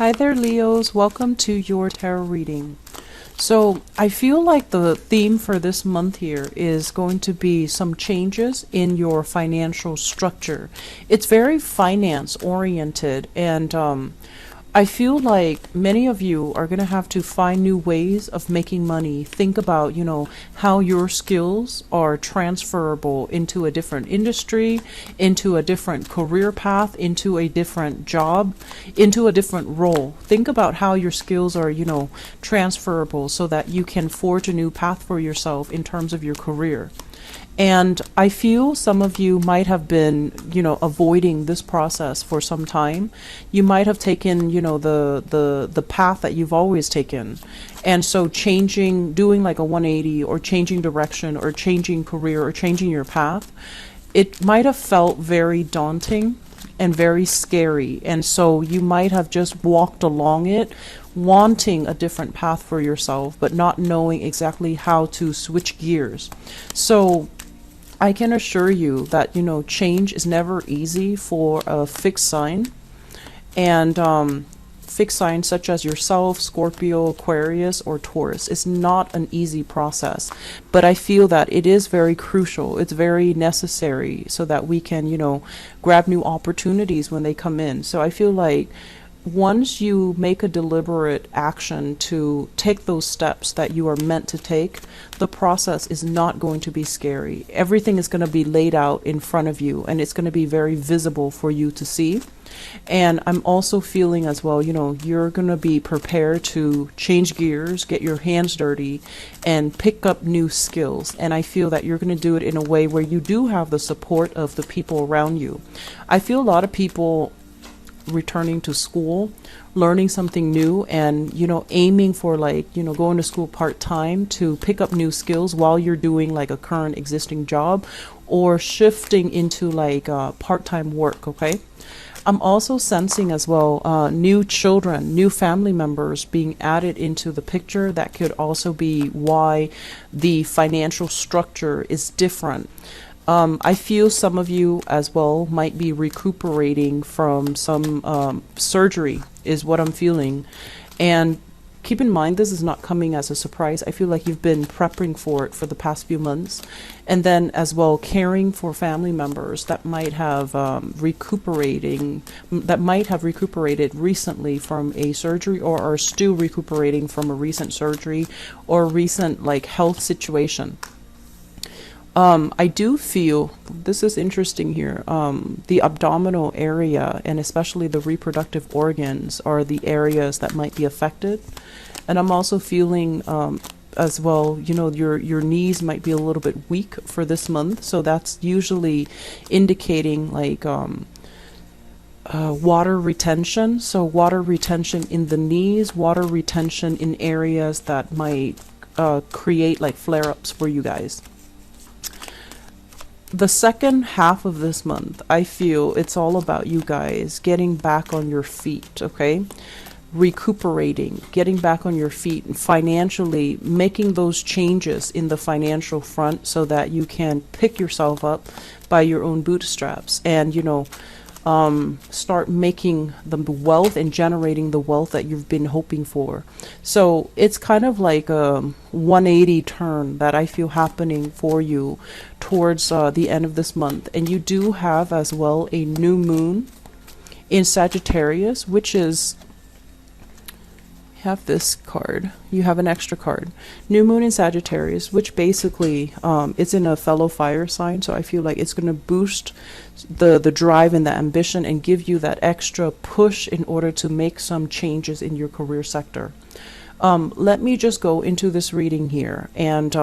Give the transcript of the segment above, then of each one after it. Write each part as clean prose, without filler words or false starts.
Hi there, Leos. Welcome to your tarot reading. So I feel like the theme for this month here is going to be some changes in your financial structure. It's very finance oriented, and I feel like many of you are going to have to find new ways of making money. Think about, how your skills are transferable into a different industry, into a different career path, into a different job, into a different role. Think about how your skills are, transferable so that you can forge a new path for yourself in terms of your career. And I feel some of you might have been, avoiding this process for some time. You might have taken, the path that you've always taken. And so doing like a 180 or changing direction or changing career or changing your path, it might have felt very daunting and very scary. And so you might have just walked along it, wanting a different path for yourself, but not knowing exactly how to switch gears. So I can assure you that, change is never easy for a fixed sign. And fixed signs such as yourself, Scorpio, Aquarius, or Taurus is not an easy process. But I feel that it is very crucial. It's very necessary so that we can, grab new opportunities when they come in. So I feel like once you make a deliberate action to take those steps that you are meant to take, the process is not going to be scary. Everything is going to be laid out in front of you, and it's going to be very visible for you to see. And I'm also feeling as well, you're going to be prepared to change gears, get your hands dirty, and pick up new skills. And I feel that you're going to do it in a way where you do have the support of the people around you. I feel a lot of people returning to school, learning something new, and aiming for going to school part-time to pick up new skills while you're doing like a current existing job, or shifting into part-time work. Okay, I'm also sensing as well new children, new family members being added into the picture. That could also be why the financial structure is different. I feel some of you as well might be recuperating from some surgery is what I'm feeling. And keep in mind, this is not coming as a surprise. I feel like you've been prepping for it for the past few months. And then as well, caring for family members that might have recuperated recently from a surgery, or are still recuperating from a recent surgery or recent health situation. I do feel, this is interesting here, the abdominal area and especially the reproductive organs are the areas that might be affected. And I'm also feeling as well, your knees might be a little bit weak for this month. So that's usually indicating water retention. So water retention in the knees, water retention in areas that might create flare-ups for you guys. The second half of this month, I feel it's all about you guys getting back on your feet, okay? Recuperating, getting back on your feet, and financially making those changes in the financial front so that you can pick yourself up by your own bootstraps and, start making the wealth and generating the wealth that you've been hoping for. So it's kind of like a 180 turn that I feel happening for you towards the end of this month. And you do have as well a new moon in Sagittarius, which is, have this card, you have an extra card, new moon in Sagittarius, which basically it's in a fellow fire sign. So I feel like it's going to boost the drive and the ambition and give you that extra push in order to make some changes in your career sector. Let me just go into this reading here. And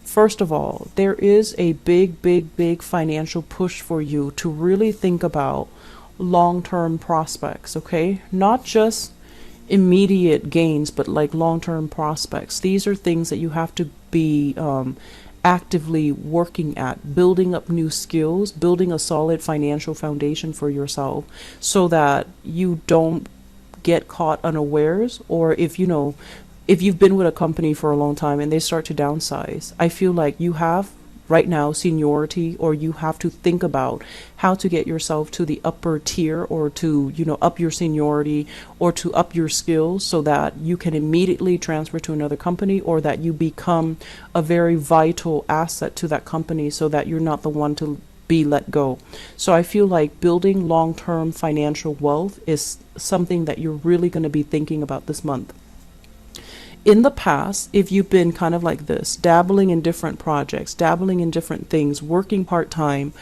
first of all, there is a big financial push for you to really think about long-term prospects, okay? Not just immediate gains, but long-term prospects. These are things that you have to be actively working at, building up new skills, building a solid financial foundation for yourself so that you don't get caught unawares. Or if you've been with a company for a long time and they start to downsize, I feel like you have right now seniority, or you have to think about how to get yourself to the upper tier, or to, up your seniority, or to up your skills so that you can immediately transfer to another company, or that you become a very vital asset to that company so that you're not the one to be let go. So I feel like building long-term financial wealth is something that you're really going to be thinking about this month. In the past, if you've been kind of like this, dabbling in different projects, dabbling in different things, working part-time,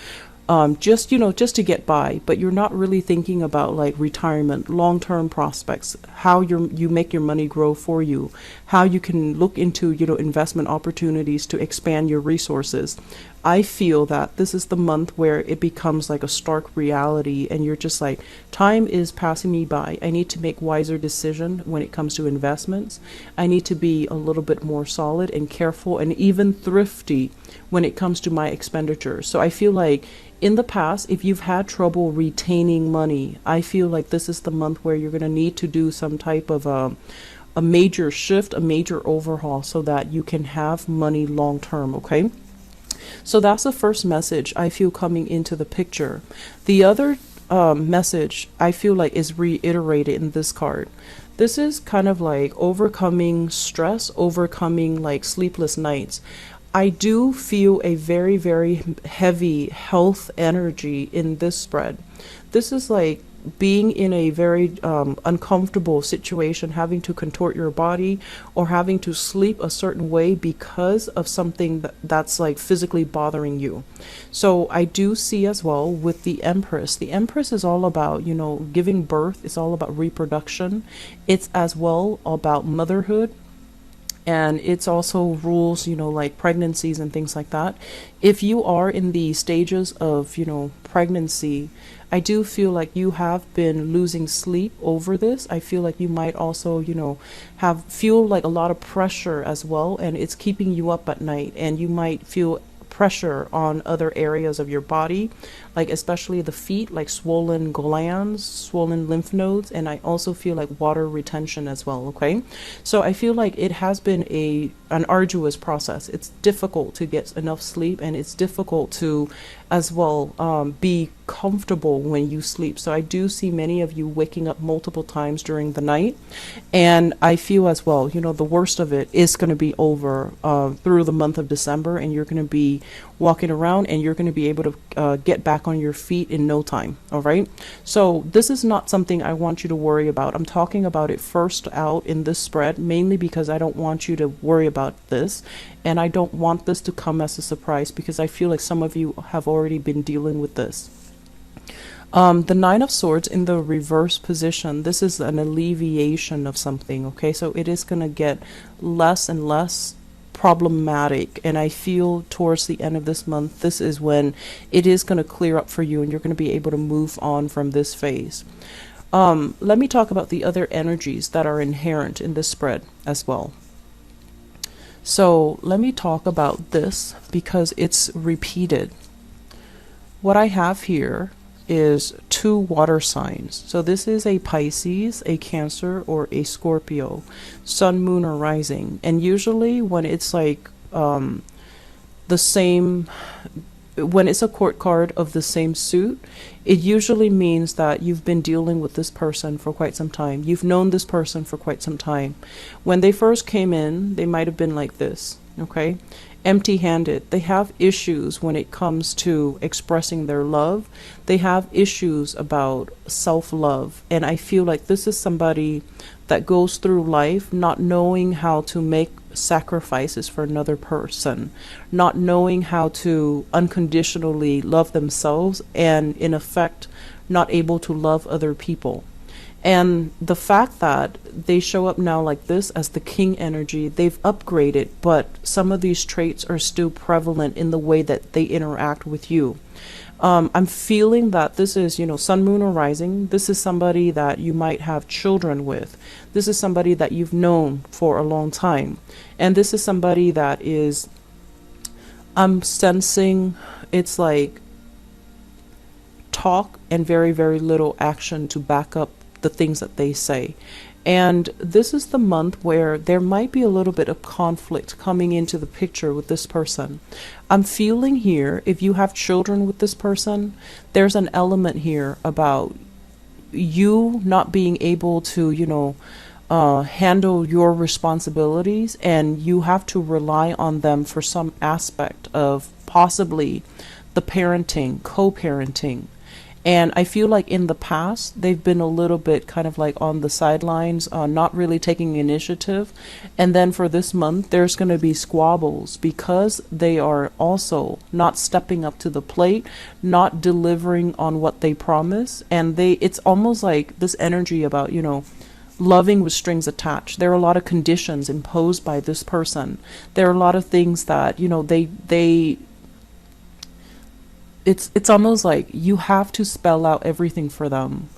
just to get by, but you're not really thinking about like retirement, long-term prospects, how you make your money grow for you, how you can look into investment opportunities to expand your resources. I feel that this is the month where it becomes like a stark reality, and you're just like, time is passing me by. I need to make wiser decisions when it comes to investments. I need to be a little bit more solid and careful and even thrifty when it comes to my expenditures. So I feel like in the past, if you've had trouble retaining money, I feel like this is the month where you're going to need to do some type of a major shift, a major overhaul, so that you can have money long term, okay? So that's the first message I feel coming into the picture. The other message I feel like is reiterated in this card. This is kind of like overcoming stress, overcoming like sleepless nights. I do feel a very, very heavy health energy in this spread. This is like being in a very uncomfortable situation, having to contort your body or having to sleep a certain way because of something that's like physically bothering you. So I do see as well with the Empress. The Empress is all about, giving birth. It's all about reproduction. It's as well about motherhood. And it's also rules, like pregnancies and things like that. If you are in the stages of, pregnancy, I do feel like you have been losing sleep over this. I feel like you might also, feel like a lot of pressure as well, and it's keeping you up at night, and you might feel pressure on other areas of your body, like especially the feet, like swollen glands, swollen lymph nodes, and I also feel like water retention as well, okay? So I feel like it has been an arduous process. It's difficult to get enough sleep, and it's difficult to as well be comfortable when you sleep. So I do see many of you waking up multiple times during the night, and I feel as well, the worst of it is going to be over through the month of December, and you're going to be walking around, and you're going to be able to get back on your feet in no time. All right. So this is not something I want you to worry about. I'm talking about it first out in this spread, mainly because I don't want you to worry about this, and I don't want this to come as a surprise, because I feel like some of you have already been dealing with this. The Nine of Swords in the reverse position, this is an alleviation of something, okay? So it is going to get less and less problematic, and I feel towards the end of this month, this is when it is going to clear up for you, and you're going to be able to move on from this phase. Let me talk about the other energies that are inherent in this spread as well. So let me talk about this because it's repeated. What I have here is two water signs. So this is a Pisces, a Cancer, or a Scorpio, Sun, Moon, or Rising. And usually when it's like the same, when it's a court card of the same suit, it usually means that you've been dealing with this person for quite some time. You've known this person for quite some time. When they first came in, they might have been like this, okay? Empty-handed. They have issues when it comes to expressing their love. They have issues about self-love. And I feel like this is somebody that goes through life not knowing how to make sacrifices for another person, not knowing how to unconditionally love themselves, and in effect, not able to love other people. And the fact that they show up now like this as the king energy, they've upgraded, but some of these traits are still prevalent in the way that they interact with you. I'm feeling that this is, Sun, Moon, or Rising. This is somebody that you might have children with. This is somebody that you've known for a long time. And this is somebody that is, I'm sensing it's like talk and very, very little action to back up the things that they say. And this is the month where there might be a little bit of conflict coming into the picture with this person. I'm feeling here, if you have children with this person, there's an element here about you not being able to, handle your responsibilities, and you have to rely on them for some aspect of possibly the parenting, co-parenting. And I feel like in the past, they've been a little bit kind of like on the sidelines, not really taking initiative. And then for this month, there's going to be squabbles because they are also not stepping up to the plate, not delivering on what they promise. And it's almost like this energy about, loving with strings attached. There are a lot of conditions imposed by this person. There are a lot of things that, it's almost like you have to spell out everything for them.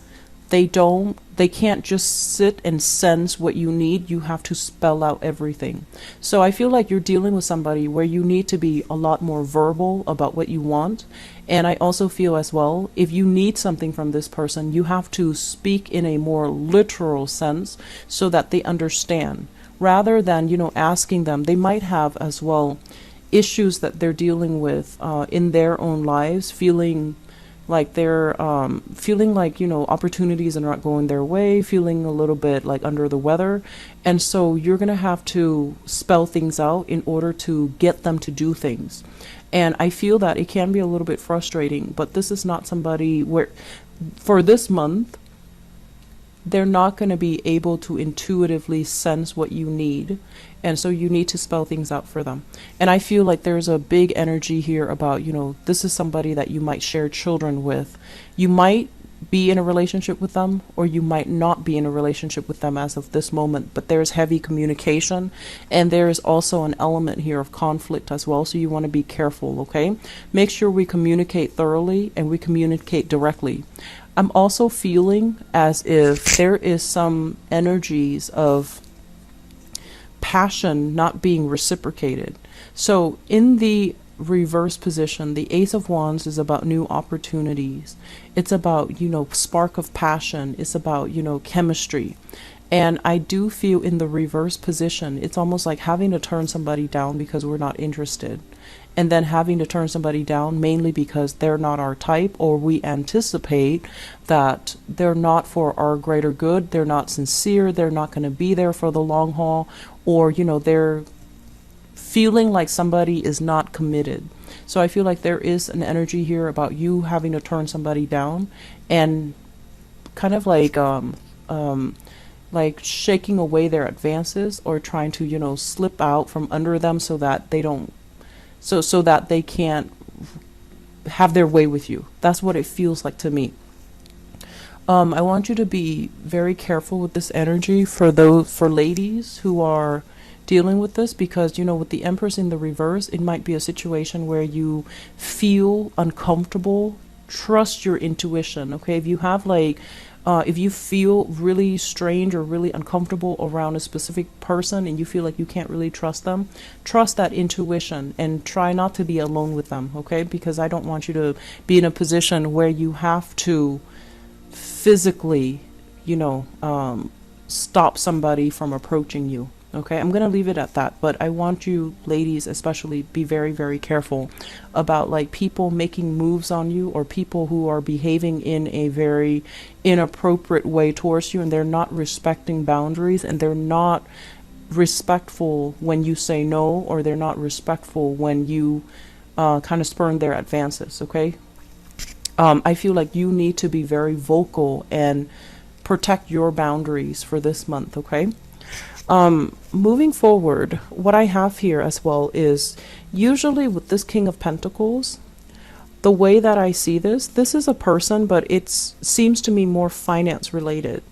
They can't just sit and sense what you need. You have to spell out everything. So I feel like you're dealing with somebody where you need to be a lot more verbal about what you want. And I also feel as well, if you need something from this person, you have to speak in a more literal sense so that they understand, rather than, asking them. They might have as well issues that they're dealing with in their own lives, feeling like they're opportunities are not going their way, feeling a little bit like under the weather. And so you're going to have to spell things out in order to get them to do things. And I feel that it can be a little bit frustrating, but this is not somebody where, for this month, they're not going to be able to intuitively sense what you need. And so you need to spell things out for them. And I feel like there's a big energy here about, this is somebody that you might share children with. You might be in a relationship with them, or you might not be in a relationship with them as of this moment, but there's heavy communication, and there is also an element here of conflict as well. So you want to be careful, okay? Make sure we communicate thoroughly and we communicate directly. I'm also feeling as if there is some energies of passion not being reciprocated. So in the reverse position, the Ace of Wands is about new opportunities. It's about, spark of passion. It's about, chemistry. And I do feel in the reverse position, it's almost like having to turn somebody down because we're not interested. And then having to turn somebody down mainly because they're not our type, or we anticipate that they're not for our greater good, they're not sincere, they're not going to be there for the long haul, or, they're feeling like somebody is not committed. So I feel like there is an energy here about you having to turn somebody down, and kind of like shaking away their advances, or trying to, slip out from under them so that they don't, so that they can't have their way with you. That's what it feels like to me. I want you to be very careful with this energy for ladies who are dealing with this, because with the Empress in the reverse, it might be a situation where you feel uncomfortable. Trust your intuition, okay? If you have if you feel really strange or really uncomfortable around a specific person and you feel like you can't really trust them, trust that intuition and try not to be alone with them, okay? Because I don't want you to be in a position where you have to physically, stop somebody from approaching you. Okay, I'm going to leave it at that, but I want you ladies especially be very, very careful about people making moves on you, or people who are behaving in a very inappropriate way towards you, and they're not respecting boundaries, and they're not respectful when you say no, or they're not respectful when you kind of spurn their advances, okay? I feel like you need to be very vocal and protect your boundaries for this month, okay? Moving forward, what I have here as well is, usually with this King of Pentacles, the way that I see this is a person, but it seems to me more finance related.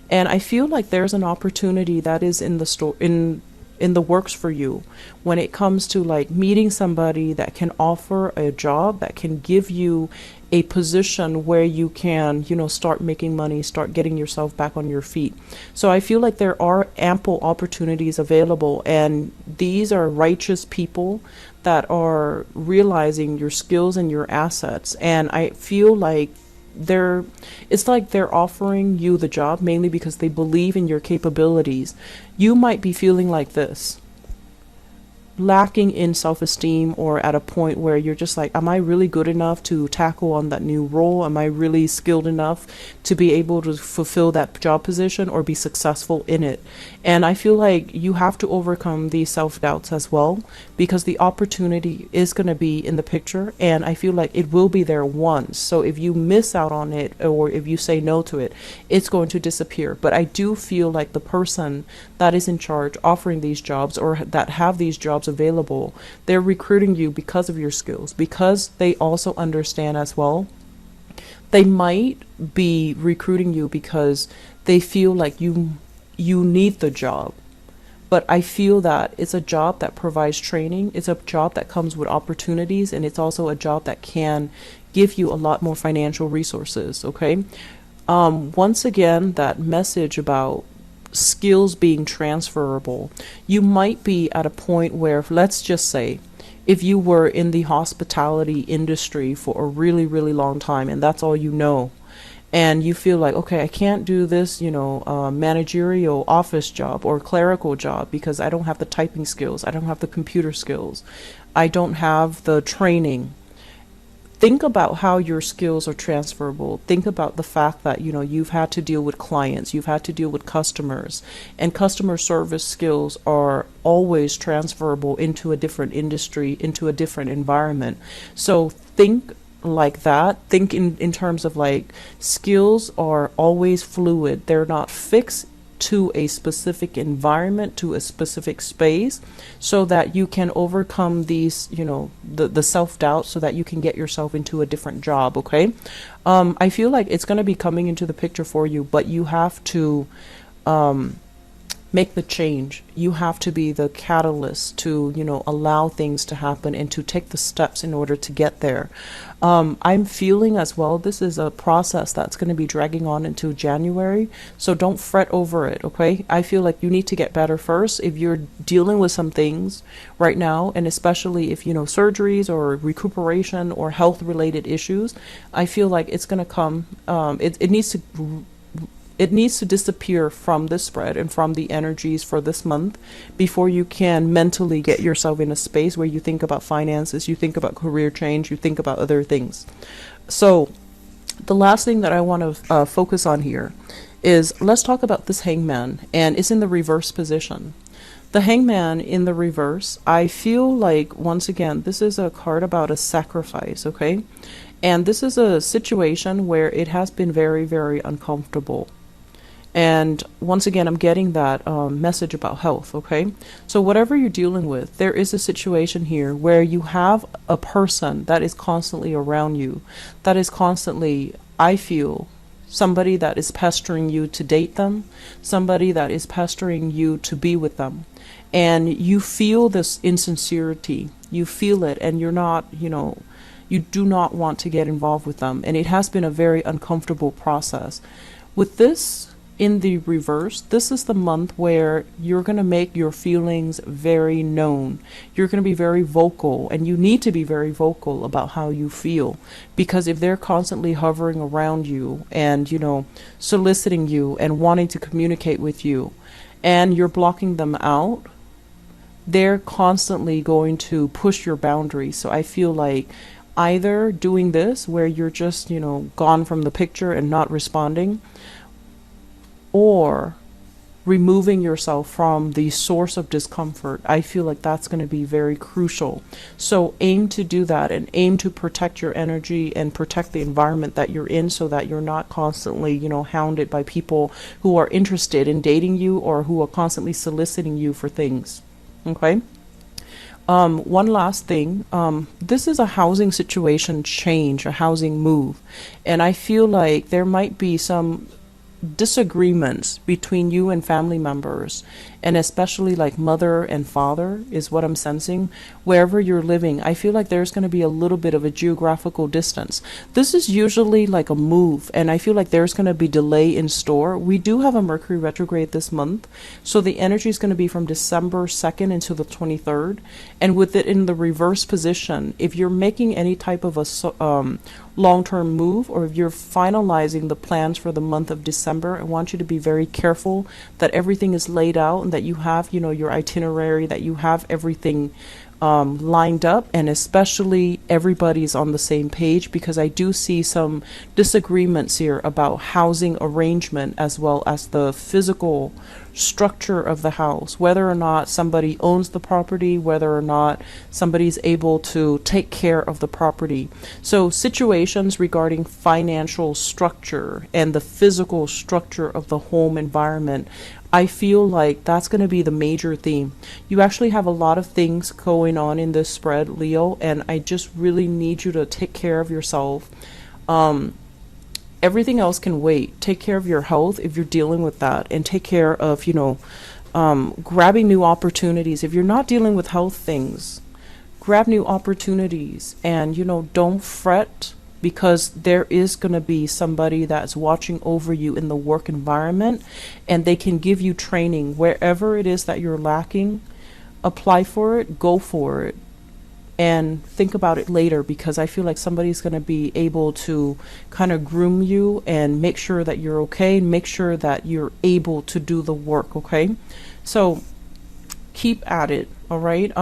And I feel like there's an opportunity that is in the works for you when it comes to meeting somebody that can offer a job, that can give you a position where you can, start making money, start getting yourself back on your feet. So I feel like there are ample opportunities available, and these are righteous people that are realizing your skills and your assets. And I feel like it's like they're offering you the job mainly because they believe in your capabilities. You might be feeling like this, lacking in self-esteem, or at a point where you're just like, am I really good enough to tackle on that new role? Am I really skilled enough to be able to fulfill that job position or be successful in it? And I feel like you have to overcome these self-doubts as well, because the opportunity is going to be in the picture, and I feel like it will be there once. So if you miss out on it, or if you say no to it, it's going to disappear. But I do feel like the person that is in charge offering these jobs, or that have these jobs available, they're recruiting you because of your skills, because they also understand as well. They might be recruiting you because they feel like you need the job. But I feel that it's a job that provides training, it's a job that comes with opportunities, and it's also a job that can give you a lot more financial resources. Okay. Once again, that message about skills being transferable, you might be at a point where, let's just say, if you were in the hospitality industry for a really, really long time, and that's all you know, and you feel like, okay, I can't do this, managerial office job or clerical job because I don't have the typing skills, I don't have the computer skills, I don't have the training. Think about how your skills are transferable. Think about the fact that, you've had to deal with clients, you've had to deal with customers, and customer service skills are always transferable into a different industry, into a different environment. So think like that. Think in terms of like, skills are always fluid. They're not fixed to a specific environment, to a specific space, so that you can overcome these, the self-doubt, so that you can get yourself into a different job. Okay. I feel like it's going to be coming into the picture for you, but you have to make the change. You have to be the catalyst to, allow things to happen and to take the steps in order to get there. I'm feeling as well, this is a process that's going to be dragging on into January, so don't fret over it. Okay. I feel like you need to get better first. If you're dealing with some things right now, and especially if, surgeries or recuperation or health related issues, I feel like it's going to come, it needs to disappear from this spread and from the energies for this month before you can mentally get yourself in a space where you think about finances, you think about career change, you think about other things. So the last thing that I want to focus on here is, let's talk about this Hangman, and it's in the reverse position. The Hangman in the reverse, I feel like, once again, this is a card about a sacrifice. Okay. And this is a situation where it has been very, very uncomfortable. And once again, I'm getting that message about health. Okay. So whatever you're dealing with, there is a situation here where you have a person that is constantly around you, that is constantly, I feel, somebody that is pestering you to date them, somebody that is pestering you to be with them. And you feel this insincerity, you feel it, and you're not, you do not want to get involved with them. And it has been a very uncomfortable process. With this in the reverse, this is the month where you're going to make your feelings very known. You're going to be very vocal, and you need to be very vocal about how you feel, because if they're constantly hovering around you and, soliciting you and wanting to communicate with you, and you're blocking them out, they're constantly going to push your boundaries. So I feel like either doing this where you're just, gone from the picture and not responding, or removing yourself from the source of discomfort. I feel like that's going to be very crucial. So aim to do that, and aim to protect your energy and protect the environment that you're in, so that you're not constantly, hounded by people who are interested in dating you or who are constantly soliciting you for things. Okay. One last thing, this is a housing situation change, a housing move. And I feel like there might be some disagreements between you and family members, and especially like mother and father is what I'm sensing. Wherever you're living, I feel like there's going to be a little bit of a geographical distance. This is usually like a move, and I feel like there's going to be delay in store. We do have a Mercury retrograde this month, so the energy is going to be from December 2nd into the 23rd, and with it in the reverse position, if you're making any type of a long-term move, or if you're finalizing the plans for the month of December, I want you to be very careful that everything is laid out and that you have, your itinerary, that you have everything lined up, and especially everybody's on the same page, because I do see some disagreements here about housing arrangement as well as the physical structure of the house, whether or not somebody owns the property, whether or not somebody's able to take care of the property. So situations regarding financial structure and the physical structure of the home environment, I feel like that's going to be the major theme. You actually have a lot of things going on in this spread, Leo, and I just really need you to take care of yourself. Everything else can wait. Take care of your health if you're dealing with that, and take care of, grabbing new opportunities. If you're not dealing with health things, grab new opportunities, and, don't fret, because there is going to be somebody that's watching over you in the work environment, and they can give you training wherever it is that you're lacking. Apply for it, go for it, and think about it later, because I feel like somebody's going to be able to kind of groom you and make sure that you're okay, and make sure that you're able to do the work. Okay, so keep at it. All right.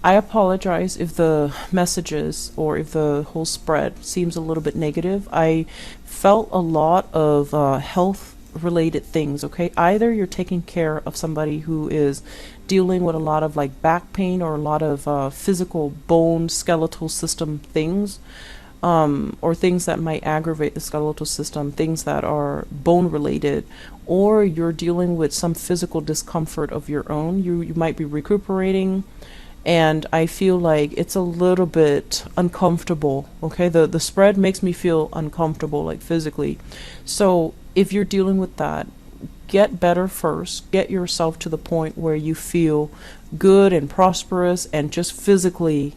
I apologize if the messages or if the whole spread seems a little bit negative. I felt a lot of health related things. Okay, either you're taking care of somebody who is dealing with a lot of like back pain, or a lot of physical bone skeletal system things, or things that might aggravate the skeletal system, things that are bone related, or you're dealing with some physical discomfort of your own. You might be recuperating, and I feel like it's a little bit uncomfortable. Okay, the spread makes me feel uncomfortable, like physically. So if you're dealing with that, get better first. Get yourself to the point where you feel good and prosperous and just physically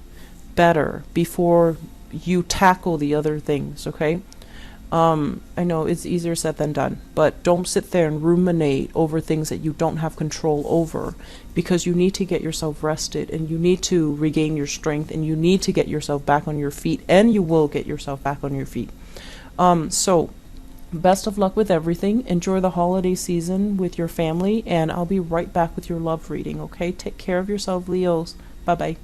better before you tackle the other things. Okay, I know it's easier said than done, but don't sit there and ruminate over things that you don't have control over, because you need to get yourself rested, and you need to regain your strength, and you need to get yourself back on your feet, and you will get yourself back on your feet. So best of luck with everything. Enjoy the holiday season with your family, and I'll be right back with your love reading. Okay, take care of yourself, Leos. Bye bye.